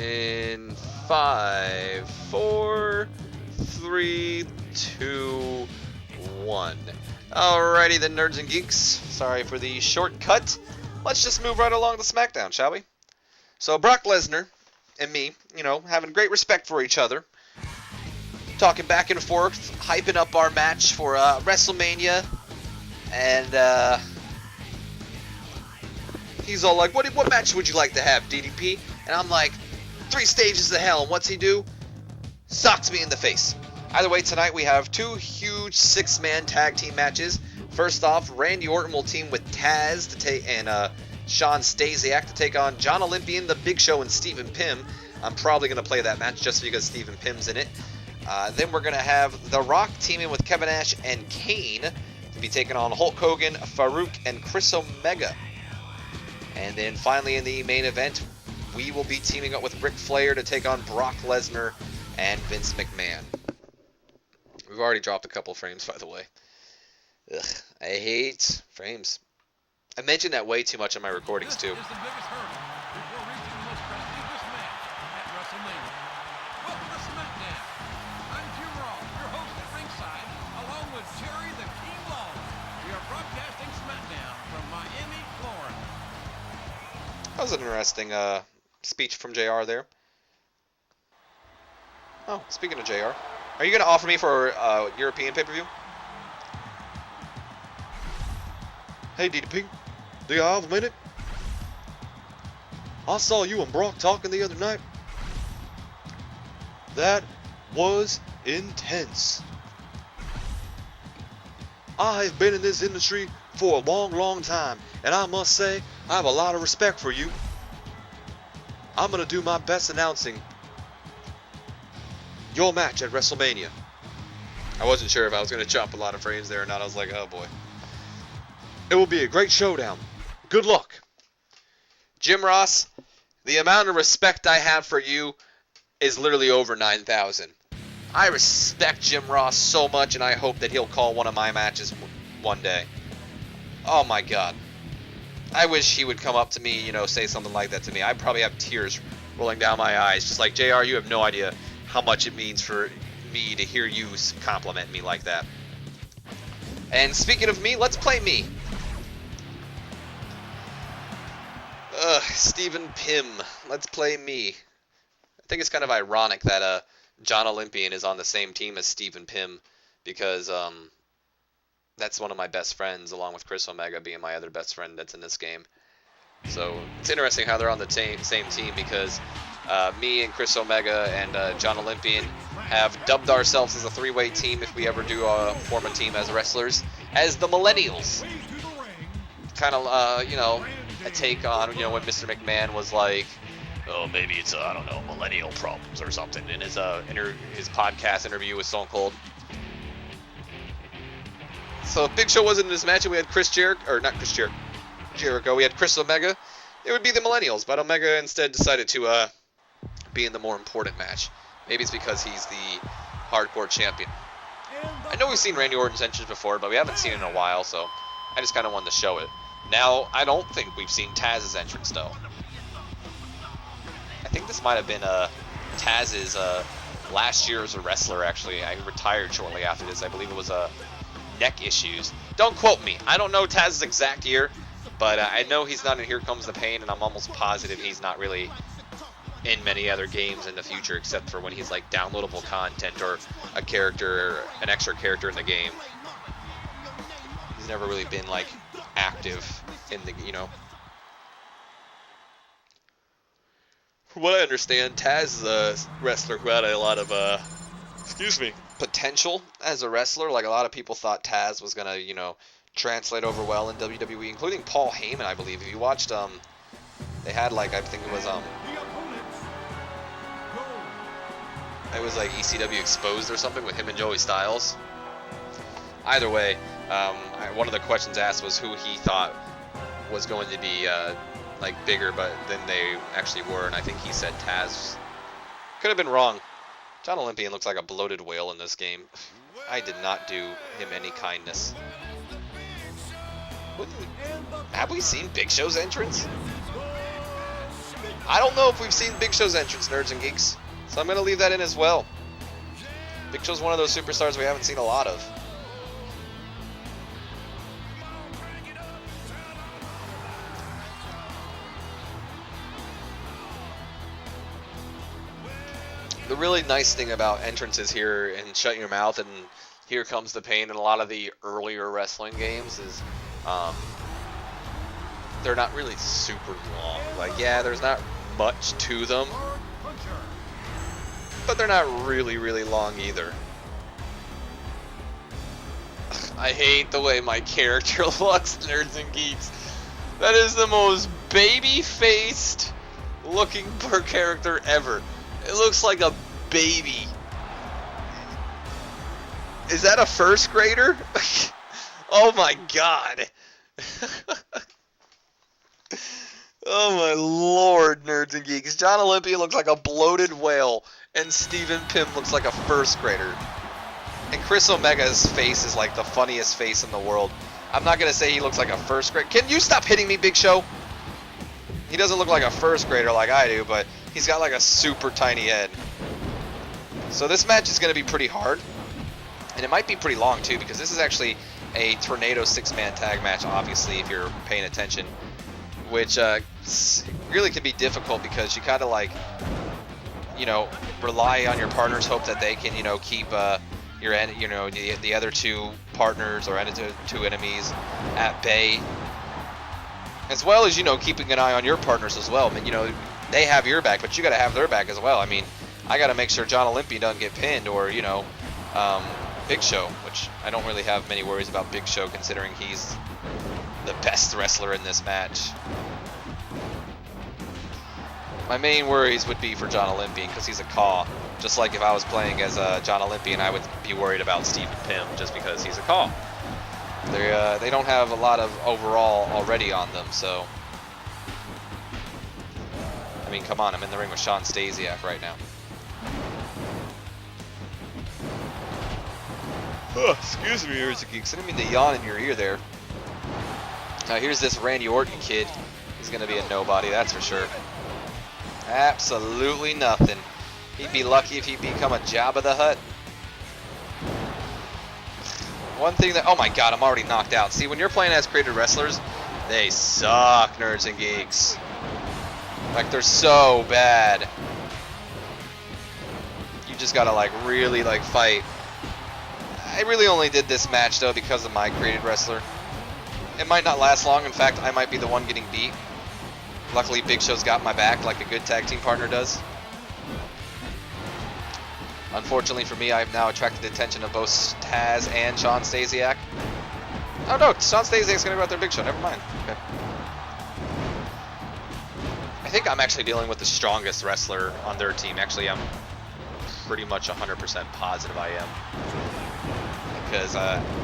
In 5, 4, 3, 2, 1. Alrighty then, nerds and geeks. Sorry for the shortcut. Let's just move right along to Smackdown, shall we? So Brock Lesnar and me, having great respect for each other. Talking back and forth, hyping up our match for WrestleMania. And he's all like, what match would you like to have, DDP? And I'm like, 3 stages of hell. And what's he do? Socks me in the face. Either way, tonight we have 2 huge 6-man tag team matches. First off, Randy Orton will team with Taz and Sean Stasiak to take on John Olympian, The Big Show, and Stephen Pym. I'm probably going to play that match just because Stephen Pym's in it. Then we're going to have The Rock teaming with Kevin Nash and Kane to be taking on Hulk Hogan, Farouk, and Chris Omega. And then finally in the main event, we will be teaming up with Ric Flair to take on Brock Lesnar and Vince McMahon. We've already dropped a couple frames, by the way. Ugh, I hate frames. I mention that way too much in my recordings, too. That was an interesting speech from JR there. Oh, speaking of JR, are you going to offer me for a European pay-per-view? Hey, DDP, do you have a minute? I saw you and Brock talking the other night. That was intense. I have been in this industry for a long, long time, and I must say, I have a lot of respect for you. I'm going to do my best announcing your match at WrestleMania. I wasn't sure if I was going to jump a lot of frames there or not. I was like, oh boy. It will be a great showdown. Good luck. Jim Ross, the amount of respect I have for you is literally over 9,000. I respect Jim Ross so much, and I hope that he'll call one of my matches one day. Oh my God. I wish he would come up to me, say something like that to me. I'd probably have tears rolling down my eyes. Just like, JR, you have no idea how much it means for me to hear you compliment me like that. And speaking of me, let's play me. Stephen Pym. Let's play me. I think it's kind of ironic that John Olympian is on the same team as Stephen Pym because that's one of my best friends, along with Chris Omega being my other best friend that's in this game. So it's interesting how they're on the same team because me and Chris Omega and John Olympian have dubbed ourselves as a 3-way team if we ever do form a team as wrestlers, as the Millennials. Kind of, a take on, when Mr. McMahon was like, oh, maybe it's, millennial problems or something in his podcast interview with Stone Cold. So if Big Show wasn't in this match and we had Jericho, we had Chris Omega, it would be the Millennials, but Omega instead decided to be in the more important match. Maybe it's because he's the hardcore champion. I know we've seen Randy Orton's entrance before, but we haven't seen it in a while, so I just kind of wanted to show it. Now, I don't think we've seen Taz's entrance, though. I think this might have been Taz's last year as a wrestler, actually. I retired shortly after this. I believe it was neck issues. Don't quote me. I don't know Taz's exact year, but I know he's not in Here Comes the Pain, and I'm almost positive he's not really in many other games in the future, except for when he's like downloadable content or a character, an extra character in the game. He's never really been like active in the, From what I understand, Taz is a wrestler who had a lot of, potential as a wrestler. Like, a lot of people thought Taz was gonna, translate over well in WWE, including Paul Heyman, I believe. If you watched, they had, like, I think it was like ECW Exposed or something with him and Joey Styles. Either way, one of the questions asked was who he thought was going to be, bigger, but than they actually were, and I think he said Taz. Could have been wrong. John Olympian looks like a bloated whale in this game. I did not do him any kindness. Have we seen Big Show's entrance? I don't know if we've seen Big Show's entrance, Nerds and Geeks, so I'm going to leave that in as well. Big Show's one of those superstars we haven't seen a lot of. The really nice thing about entrances here and Shut Your Mouth and Here Comes the Pain in a lot of the earlier wrestling games is they're not really super long. Like, yeah, there's not much to them, but they're not really, really long either. I hate the way my character looks, Nerds and Geeks. That is the most baby-faced looking per character ever. It looks like a baby. Is that a first grader? Oh my god. Oh my lord, Nerds and Geeks. John Olympia looks like a bloated whale, and Stephen Pym looks like a first grader. And Chris Omega's face is like the funniest face in the world. I'm not going to say he looks like a first grader. Can you stop hitting me, Big Show? He doesn't look like a first grader like I do, but he's got like a super tiny head. So this match is going to be pretty hard. And it might be pretty long too, because this is actually a Tornado 6-man tag match, obviously, if you're paying attention. Which really can be difficult because you kind of like, you know, rely on your partners, hope that they can, you know, keep your, you know, the other two partners or two enemies at bay. As well as, you know, keeping an eye on your partners as well. I mean, you know, they have your back, but you got to have their back as well. I mean, I got to make sure John Olympia doesn't get pinned, or, you know, Big Show, which I don't really have many worries about Big Show considering he's the best wrestler in this match. My main worries would be for John Olympian because he's a caw. Just like if I was playing as John Olympian, I would be worried about Stephen Pym just because he's a caw. They don't have a lot of overall already on them, so. I mean, come on, I'm in the ring with Shawn Stasiak right now. Oh, excuse me, Nerds and Geeks. I didn't mean to yawn in your ear there. Now here's this Randy Orton kid. He's gonna be a nobody, that's for sure. Absolutely nothing. He'd be lucky if he'd become a Jabba the Hutt. One thing that, oh my god, I'm already knocked out. See, when you're playing as created wrestlers, they suck, Nerds and Geeks. Like, they're so bad. You just gotta like really like fight. I really only did this match though because of my created wrestler. It might not last long. In fact, I might be the one getting beat. Luckily, Big Show's got my back like a good tag team partner does. Unfortunately for me, I've now attracted the attention of both Taz and Shawn Stasiak. Oh no, Shawn Stasiak's gonna go out there, Big Show. Never mind. Okay. I think I'm actually dealing with the strongest wrestler on their team. Actually, I'm pretty much 100% positive I am. Because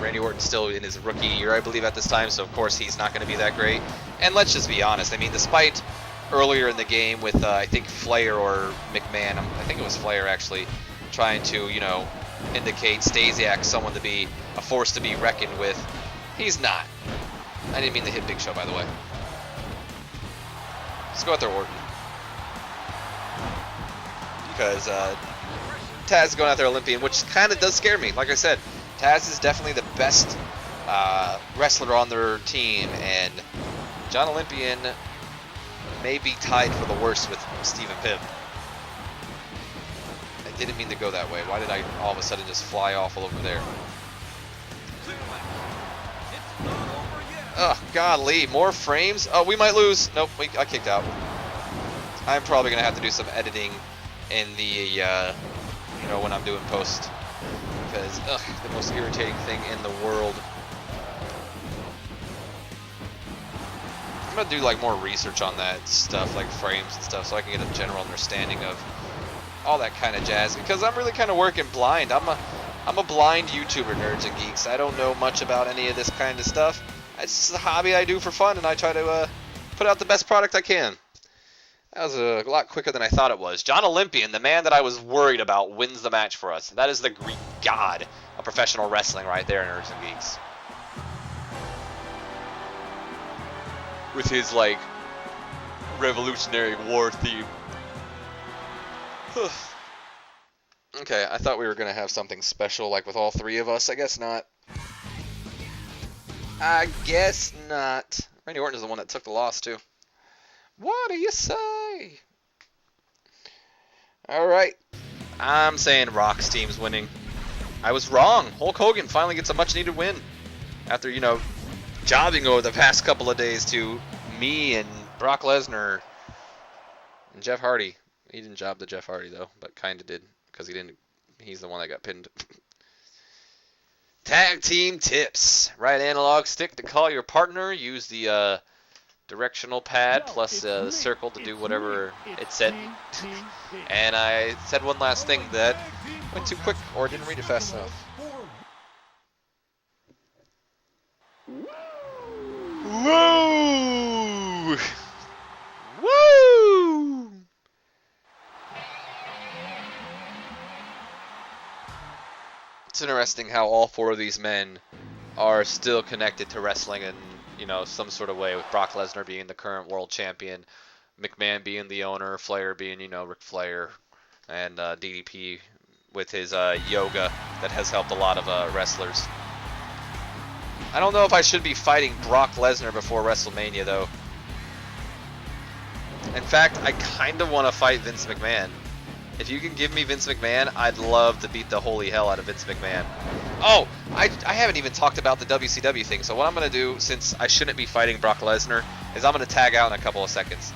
Randy Orton's still in his rookie year, I believe, at this time, so of course he's not going to be that great. And let's just be honest, I mean, despite earlier in the game with, I think, Flair or McMahon, I think it was Flair actually, trying to, you know, indicate Stasiak someone to be, a force to be reckoned with, he's not. I didn't mean to hit Big Show, by the way. Let's go out there, Orton. Because Taz is going out there Olympian, which kind of does scare me, like I said. Taz is definitely the best wrestler on their team, and John Olympian may be tied for the worst with Stephen Pym. I didn't mean to go that way. Why did I all of a sudden just fly off all over there? Oh, golly, more frames? Oh, we might lose. Nope, I kicked out. I'm probably going to have to do some editing in the, you know, when I'm doing post. Because, ugh, the most irritating thing in the world. I'm gonna do like more research on that stuff, like frames and stuff, so I can get a general understanding of all that kind of jazz. Because I'm really kind of working blind. I'm a blind YouTuber, Nerds and Geeks. I don't know much about any of this kind of stuff. It's a hobby I do for fun, and I try to put out the best product I can. That was a lot quicker than I thought it was. John Olympian, the man that I was worried about, wins the match for us. That is the Greek god of professional wrestling right there, Nerds and Geeks. With his, like, Revolutionary War theme. Okay, I thought we were gonna have something special, like with all three of us. I guess not. I guess not. Randy Orton is the one that took the loss, too. What do you say? Alright. I'm saying Rock's team's winning. I was wrong. Hulk Hogan finally gets a much-needed win. After, you know, jobbing over the past couple of days to me and Brock Lesnar and Jeff Hardy. He didn't job to Jeff Hardy, though, but kind of did, because he's the one that got pinned. Tag team tips. Right analog stick to call your partner. Use the directional pad plus the circle to do whatever it said. And I said one last thing that went too quick or didn't read it fast enough. Woo! Woo! It's interesting how all four of these men are still connected to wrestling in, you know, some sort of way, with Brock Lesnar being the current world champion, McMahon being the owner, Flair being, you know, Ric Flair, and DDP with his yoga that has helped a lot of wrestlers. I don't know if I should be fighting Brock Lesnar before WrestleMania, though. In fact, I kind of want to fight Vince McMahon. If you can give me Vince McMahon, I'd love to beat the holy hell out of Vince McMahon. Oh, I haven't even talked about the WCW thing, so what I'm going to do, since I shouldn't be fighting Brock Lesnar, is I'm going to tag out in a couple of seconds.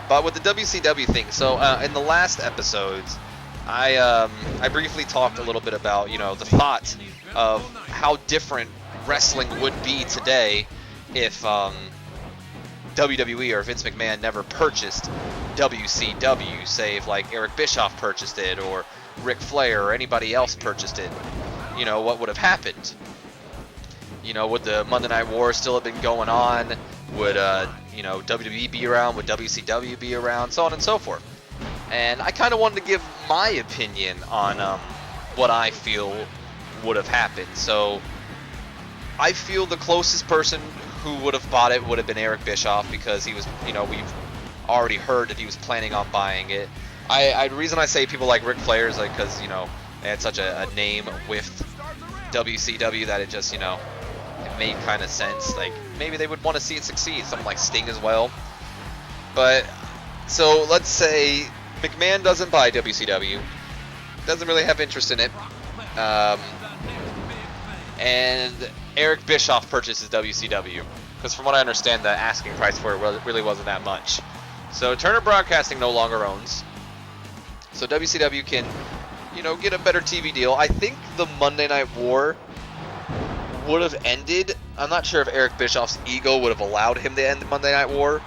But with the WCW thing, so in the last episodes, I briefly talked a little bit about, you know, the thought of how different wrestling would be today if WWE or Vince McMahon never purchased WCW, say if like Eric Bischoff purchased it or Ric Flair or anybody else purchased it. You know, what would have happened? You know, would the Monday Night War still have been going on? Would, you know, WWE be around? Would WCW be around? So on and so forth. And I kind of wanted to give my opinion on what I feel would have happened. So I feel the closest person who would have bought it would have been Eric Bischoff, because he was, you know, we've already heard that he was planning on buying it. The reason I say people like Ric Flair is like because, you know, they had such a name with WCW that it just, you know, it made kind of sense. Like maybe they would want to see it succeed. Someone like Sting as well. But so let's say McMahon doesn't buy WCW, doesn't really have interest in it, and Eric Bischoff purchases WCW, because from what I understand, the asking price for it really wasn't that much. So Turner Broadcasting no longer owns, so WCW can, you know, get a better TV deal. I think the Monday Night War would have ended. I'm not sure if Eric Bischoff's ego would have allowed him to end the Monday Night War,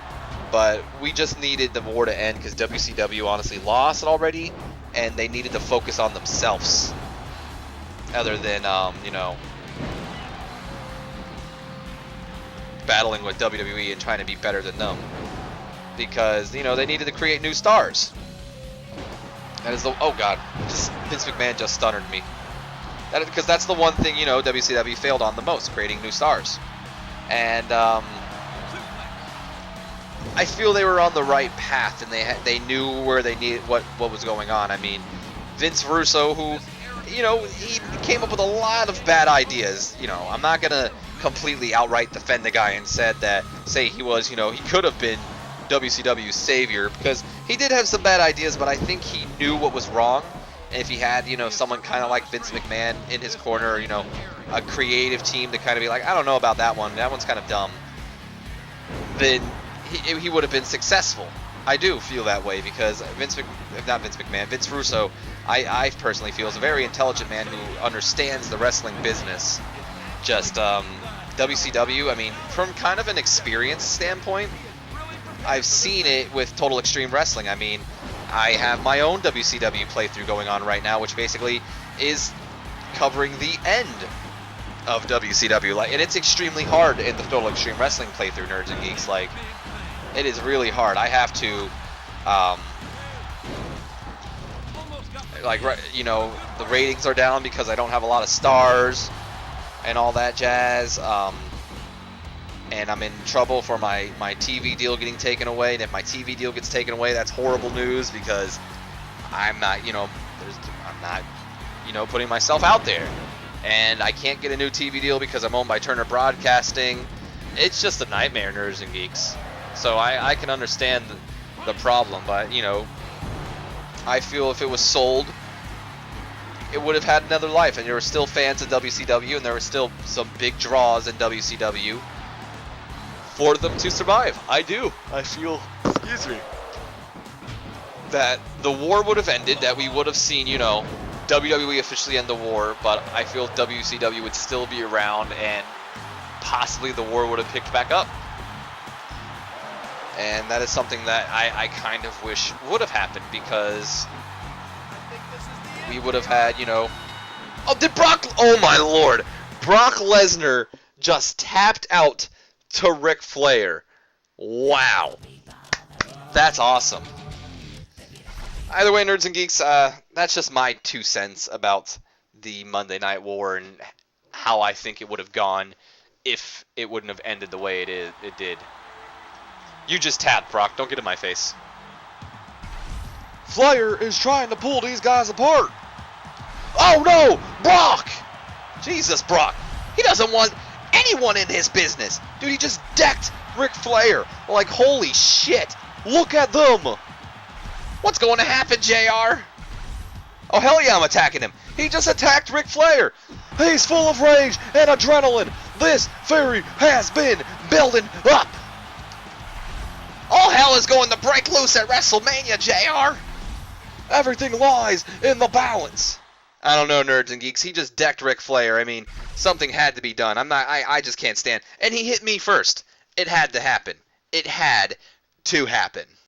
but we just needed the war to end because WCW honestly lost already, and they needed to focus on themselves other than, you know, battling with WWE and trying to be better than them, because, you know, they needed to create new stars. That is the, oh god, just Vince McMahon just stunned me. Because that's the one thing, you know, WCW failed on the most, creating new stars. And I feel they were on the right path, and they knew where they needed what was going on. I mean, Vince Russo, who, you know, he came up with a lot of bad ideas. You know, I'm not gonna completely outright defend the guy and say he was, you know, he could have been WCW's savior, because he did have some bad ideas, but I think he knew what was wrong. And if he had, you know, someone kind of like Vince McMahon in his corner, or, you know, a creative team to kind of be like, I don't know about that one, that one's kind of dumb, then he would have been successful. I do feel that way, because Vince Russo, I personally feel is a very intelligent man who understands the wrestling business. Just WCW, I mean, from kind of an experience standpoint, I've seen it with Total Extreme Wrestling. I mean, I have my own WCW playthrough going on right now, which basically is covering the end of WCW. Like, and it's extremely hard in the Total Extreme Wrestling playthrough, Nerds and Geeks. Like, it is really hard. I have to, like, you know, the ratings are down because I don't have a lot of stars and all that jazz. and I'm in trouble for my TV deal getting taken away. And if my TV deal gets taken away, that's horrible news because I'm not, I'm not, putting myself out there. And I can't get a new TV deal because I'm owned by Turner Broadcasting. It's just a nightmare, Nerds and Geeks. So I can understand the problem, but, I feel if it was sold, it would have had another life, and there were still fans of WCW, and there were still some big draws in WCW for them to survive. I feel, that the war would have ended, that we would have seen, WWE officially end the war, but I feel WCW would still be around, and possibly the war would have picked back up. And that is something that I kind of wish would have happened, because we would have had, oh my lord, Brock Lesnar just tapped out to Ric Flair. Wow. That's awesome. Either way, Nerds and Geeks, that's just my 2 cents about the Monday Night War and how I think it would have gone if it wouldn't have ended the way it did. You just tapped, Brock. Don't get in my face. Flair is trying to pull these guys apart. Oh no! Brock! Jesus, Brock. He doesn't want anyone in his business. Dude, he just decked Ric Flair. Like, holy shit. Look at them. What's going to happen, JR? Oh, hell yeah, I'm attacking him. He just attacked Ric Flair. He's full of rage and adrenaline. This fury has been building up. All hell is going to break loose at WrestleMania, JR. Everything lies in the balance. I don't know, Nerds and Geeks. He just decked Ric Flair. I mean, something had to be done. I just can't stand. And he hit me first. It had to happen. It had to happen.